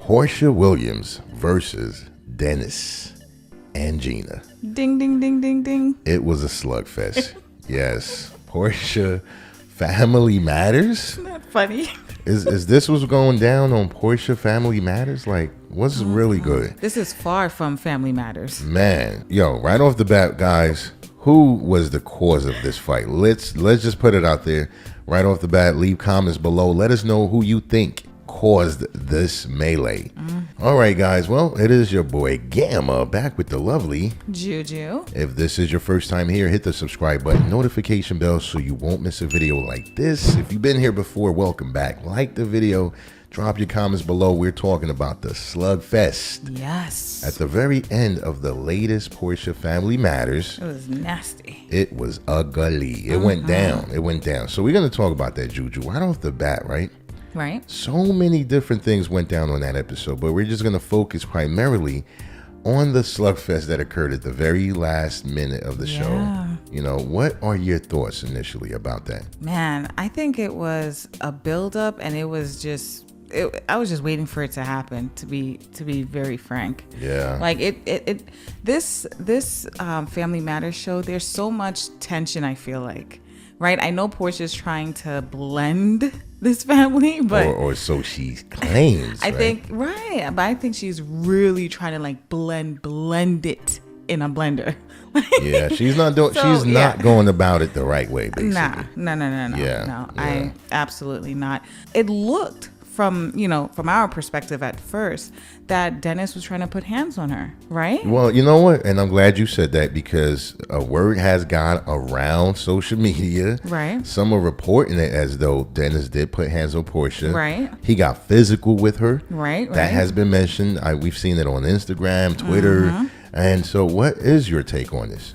Porsha Williams versus Dennis and Gina. Ding, ding, ding, ding, ding. It was a slugfest. Yes. Porsha Family Matters? Isn't that funny? Is this what's going down on Porsha Family Matters? Like, what's really good? This is far from Family Matters. Man, yo, right off the bat, guys, who was the cause of this fight? Let's just put it out there. Right off the bat, leave comments below. Let us know who you think caused this melee. All right, guys. Well, it is your boy Gamma back with the lovely Juju. If this is your first time here, hit the subscribe button, notification bell so you won't miss a video like this. If you've been here before, welcome back. Like the video, drop your comments below. We're talking about the slugfest. Yes. At the very end of the latest Porsha Family Matters. It was nasty. It was ugly. It went down. It went down. So we're going to talk about that, Juju, right off the bat, right? Right. So many different things went down on that episode, but we're just going to focus primarily on the slugfest that occurred at the very last minute of the show. You know, what are your thoughts initially about that? Man, I think it was a buildup, and it was just... I was just waiting for it to happen. To be very frank, Yeah. Like this Family Matters show. There's so much tension. I feel like, right? I know Portia's trying to blend this family, but or so she claims. I think right, but I think she's really trying to like blend it in a blender. Yeah, she's not doing. So, she's not going about it the right way. Basically, No. Yeah, No, yeah. I absolutely not. It looked from our perspective at first that Dennis was trying to put hands on her, right? Well, you know what? And I'm glad you said that because a word has gone around social media. Right. Some are reporting it as though Dennis did put hands on Porsha. Right. He got physical with her. Right. That has been mentioned. We've seen it on Instagram, Twitter. And so what is your take on this?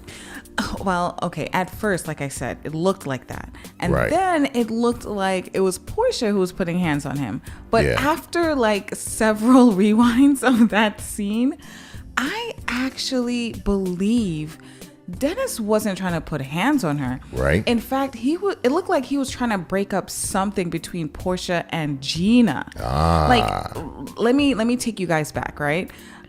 Well, okay, at first, like I said, it looked like that. And Right. then it looked like it was Porsha who was putting hands on him. But after like several rewinds of that scene, I actually believe Dennis wasn't trying to put hands on her. Right. In fact, it looked like he was trying to break up something between Porsha and Gina. Like, let me take you guys back, right?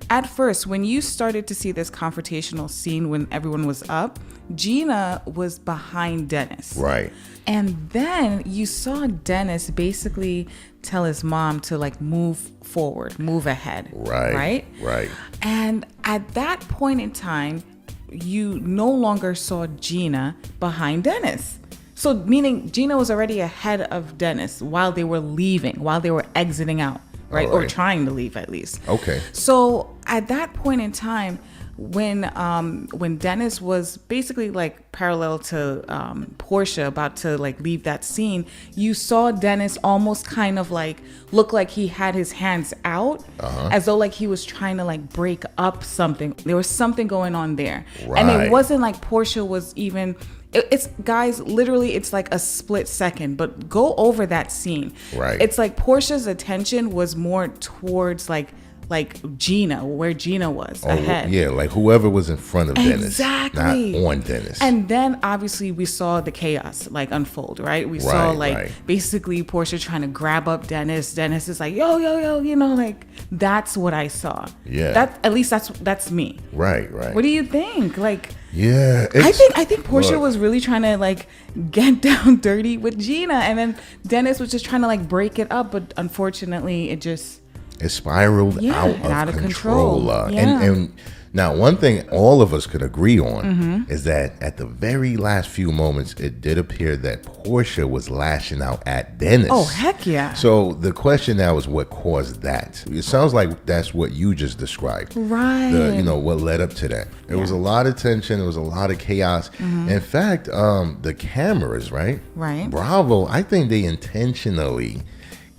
At first, when you started to see this confrontational scene when everyone was up, Gina was behind Dennis. Right. And then you saw Dennis basically tell his mom to like move forward, move ahead. Right. And at that point in time, you no longer saw Gina behind Dennis. So meaning Gina was already ahead of Dennis while they were leaving, while they were exiting out. Right? Or trying to leave at least. Okay. So at that point in time, when Dennis was basically like parallel to Porsha about to like leave that scene, you saw Dennis almost kind of like look like he had his hands out as though like he was trying to like break up something. There was something going on there. Right. And it wasn't like Porsha was even... It's guys, literally, it's like a split second, but go over that scene. Right. It's like Portia's attention was more towards like Gina, where Gina was ahead. Yeah, like whoever was in front of Dennis. Exactly. Not on Dennis. And then obviously we saw the chaos like unfold, right? We saw like basically Porsha trying to grab up Dennis. Dennis is like, yo, you know, like that's what I saw. Yeah. At least that's me. Right. What do you think? Like, yeah, I think Porsha was really trying to like get down dirty with Gina, and then Dennis was just trying to like break it up, but unfortunately it spiraled out of control. Yeah. And now one thing all of us could agree on is that at the very last few moments, it did appear that Porsha was lashing out at Dennis. Oh, heck yeah. So the question now is what caused that? It sounds like that's what you just described. Right. What led up to that. There was a lot of tension. There was a lot of chaos. In fact, the cameras, right? Right. Bravo, I think they intentionally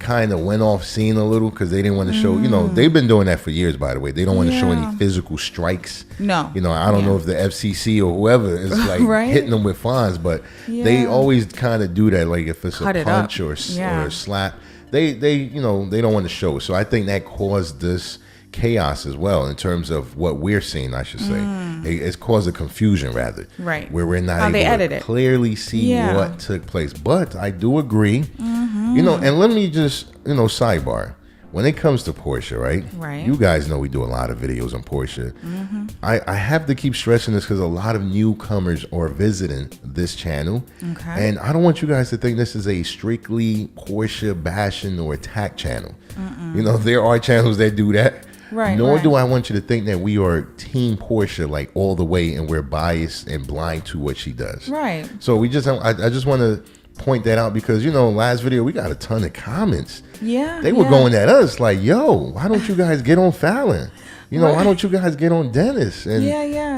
kind of went off scene a little because they didn't want to show, they've been doing that for years, by the way. They don't want to show any physical strikes. No. I don't know if the FCC or whoever is like hitting them with fines, but they always kind of do that. Like if it's a punch or a slap, they don't want to show it. So I think that caused this chaos as well in terms of what we're seeing, I should say. It's caused a confusion rather. Right. Where we're not able to clearly see what took place. But I do agree. And let me just, sidebar. when it comes to Porsha, right? Right. You guys know we do a lot of videos on Porsha. Mm-hmm. I have to keep stressing this because a lot of newcomers are visiting this channel. Okay. And I don't want you guys to think this is a strictly Porsha bashing or attack channel. Mm-mm. You know, there are channels that do that. Right. Nor do I want you to think that we are team Porsha like all the way and we're biased and blind to what she does. Right. So I just want to point that out because, you know, last video we got a ton of comments. Yeah. They were going at us like, yo, why don't you guys get on Falynn? You know, why don't you guys get on Dennis? And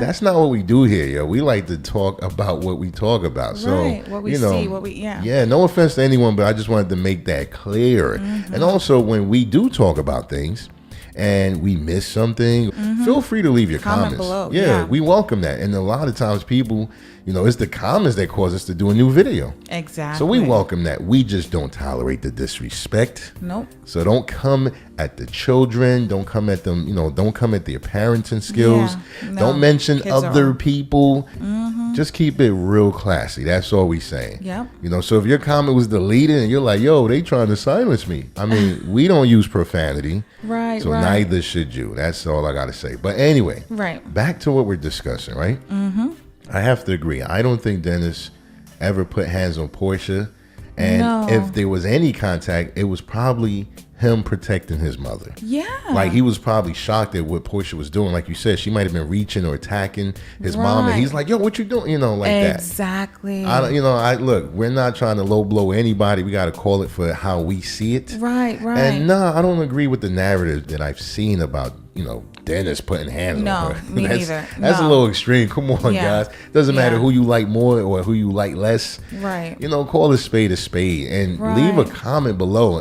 that's not what we do here, yo. We like to talk about what we talk about. So, what we see, what we, Yeah, no offense to anyone, but I just wanted to make that clear. Mm-hmm. And also, when we do talk about things and we miss something, feel free to leave your comments below. Yeah, we welcome that. And a lot of times people, you know, it's the comments that cause us to do a new video. Exactly. So we welcome that. We just don't tolerate the disrespect. Nope. So don't come at the children. Don't come at them, you know, don't come at their parenting skills. Yeah, no, don't mention other people. Mm-hmm. Just keep it real classy. That's all we saying. Yeah. You know, so if your comment was deleted and you're like, yo, they trying to silence me. I mean, we don't use profanity. Right. So neither should you. That's all I got to say. But anyway, back to what we're discussing, right? Mm-hmm. I have to agree. I don't think Dennis ever put hands on Porsha. And if there was any contact, it was probably him protecting his mother. Yeah. Like he was probably shocked at what Porsha was doing. Like you said, she might have been reaching or attacking his mom. And he's like, yo, what you doing? You know, like that. Exactly. Look, we're not trying to low blow anybody. We got to call it for how we see it. Right. And I don't agree with the narrative that I've seen about, you know, Dennis putting hands on her. Me neither. That's a little extreme. Come on, guys. Doesn't matter who you like more or who you like less. Right. You know, call a spade and leave a comment below.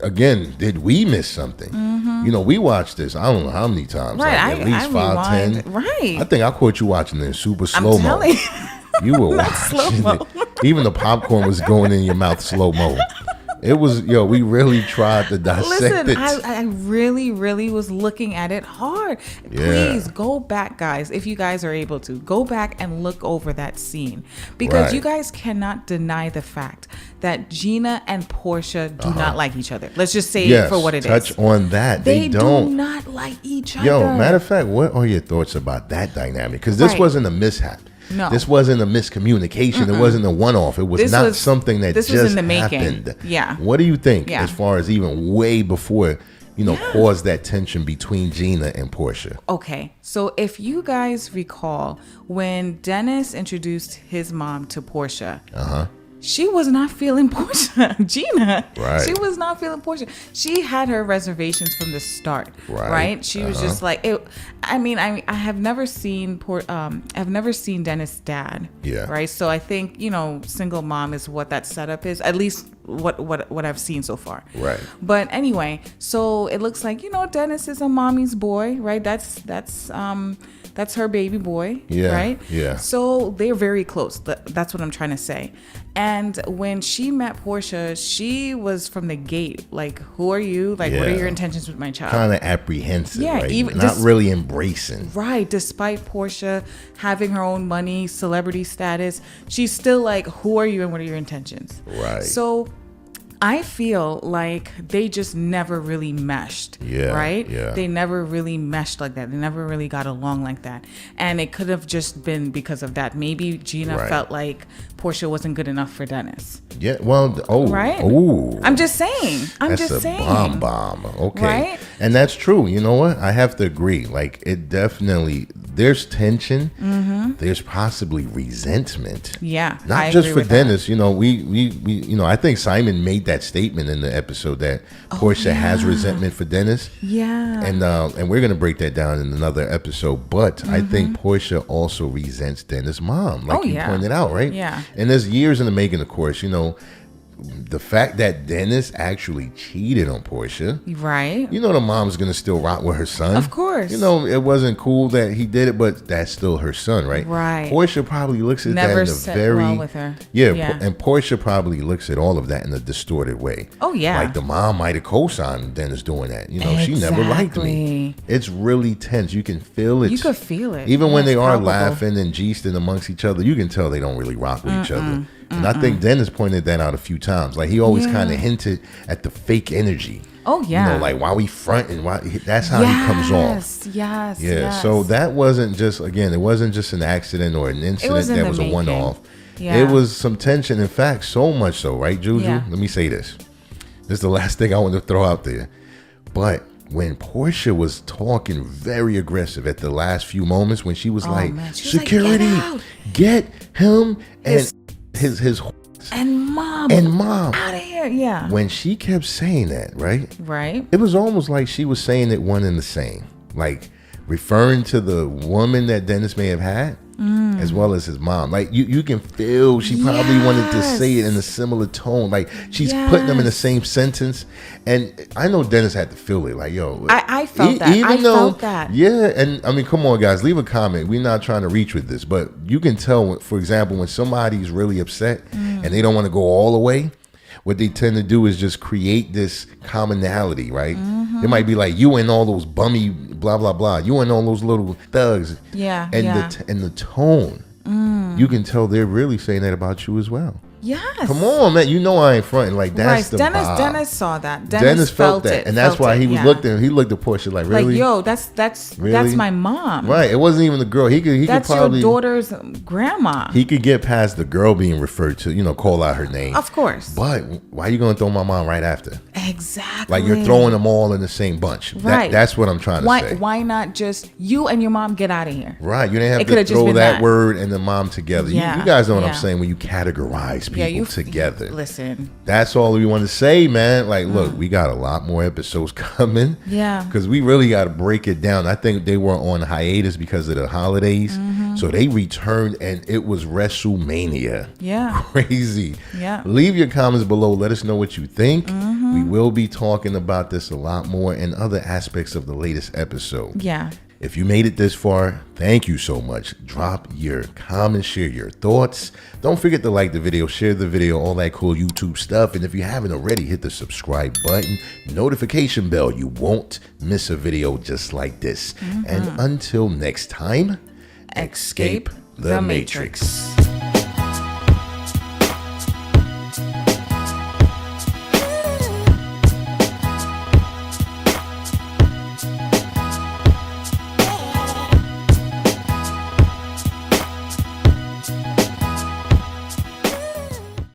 Again, did we miss something? Mm-hmm. You know, we watched this, I don't know how many times. Right. Like at least 5, 10. Right. I think I caught you watching it in super slow-mo. You were watching it. Even the popcorn was going in your mouth slow-mo. It was, we really tried to dissect it. I really, really was looking at it hard. Please go back, guys. If you guys are able to, go back and look over that scene. Because you guys cannot deny the fact that Gina and Porsha do not like each other. Let's just say it for what it is. Touch on that. They do not like each other. Matter of fact, what are your thoughts about that dynamic? Because this wasn't a mishap. No. This wasn't a miscommunication. It wasn't a one-off. It was something that just in the happened. Making. Yeah. What do you think as far as even way before, caused that tension between Gina and Porsha? Okay. So if you guys recall, when Dennis introduced his mom to Porsha, she was not feeling Porsha. Gina. Right. She was not feeling Porsha. She had her reservations from the start. Right. She was just like it. I have never seen I've never seen Dennis' dad. Yeah. Right. So I think, single mom is what that setup is. At least what I've seen so far. Right. But anyway, so it looks like, Dennis is a mommy's boy, right? That's her baby boy, right? Yeah. So they're very close. That's what I'm trying to say. And when she met Porsha, she was from the gate like, who are you? Like, what are your intentions with my child? Kind of apprehensive, right? Even not really embracing. Right. Despite Porsha having her own money, celebrity status, she's still like, who are you and what are your intentions? Right. So I feel like they just never really meshed, right? Yeah. They never really meshed like that. They never really got along like that. And it could have just been because of that. Maybe Gina felt like Porsha wasn't good enough for Dennis. Yeah, well, right? Oh. I'm just saying. That's a bomb. Okay. Right? And that's true. You know what? I have to agree. Like, it definitely, there's tension. Mm-hmm. There's possibly resentment. Yeah. Not just for Dennis. We I think Simon made that statement in the episode that Porsha has resentment for Dennis. Yeah. And we're going to break that down in another episode. But I think Porsha also resents Dennis' mom, like you pointed out, right? Yeah. And there's years in the making, of course, the fact that Dennis actually cheated on Porsha. Right. The mom's going to still rock with her son. Of course. It wasn't cool that he did it, but that's still her son, right? Right. Porsha probably looks at that in a very... well with her. Yeah. And Porsha probably looks at all of that in a distorted way. Oh, yeah. Like the mom might have co-signed Dennis doing that. She never liked me. It's really tense. You can feel it. You could feel it. Even when they are laughing and gisting amongst each other, you can tell they don't really rock with each other. And I think Dennis pointed that out a few times. Like, he always kind of hinted at the fake energy. Oh yeah. You know, like why we fronting? Why? That's how he comes off. Yes. Yeah. So that wasn't just it wasn't just an accident or an incident that was a one-off. Yeah. It was some tension. In fact, so much so, right, Juju? Yeah. Let me say this. This is the last thing I want to throw out there. But when Porsha was talking very aggressive at the last few moments, when she was security, like, get him and his and mom out of here. Yeah. When she kept saying that, right, it was almost like she was saying it one and the same, like referring to the woman that Dennis may have had, as well as his mom. Like you can feel she probably wanted to say it in a similar tone. Like she's putting them in the same sentence. And I know Dennis had to feel it. Like, yo, I felt that. I felt that. Yeah, and I mean, come on, guys, leave a comment. We're not trying to reach with this, but you can tell, for example, when somebody's really upset and they don't want to go all the way, what they tend to do is just create this commonality, right? It might be like you and all those bummy blah blah blah, you and all those little thugs, and the tone, you can tell they're really saying that about you as well. Yes. Come on, man. You know I ain't fronting. Like that's the vibe. Dennis saw that. Dennis felt that, and that's why he was looking. He looked at Porsha like, really? Like, yo, that's my mom. Right. It wasn't even the girl. He could probably your daughter's grandma. He could get past the girl being referred to. Call out her name. Of course. But why are you gonna throw my mom right after? Exactly. Like you're throwing them all in the same bunch. Right. That's what I'm trying to say. Why not just you and your mom get out of here? Right. You didn't have to throw that word and the mom together. You guys know what I'm saying when you categorize people together. Listen, that's all we want to say, man. Like, look, we got a lot more episodes coming. Yeah, because we really got to break it down. I think they were on hiatus because of the holidays, so they returned, and it was WrestleMania. Yeah, crazy. Yeah, leave your comments below. Let us know what you think. We will be talking about this a lot more and other aspects of the latest episode. Yeah. If you made it this far, thank you so much. Drop your comments, share your thoughts. Don't forget to like the video, share the video, all that cool YouTube stuff. And if you haven't already, hit the subscribe button, notification bell. You won't miss a video just like this. And until next time, escape the Matrix.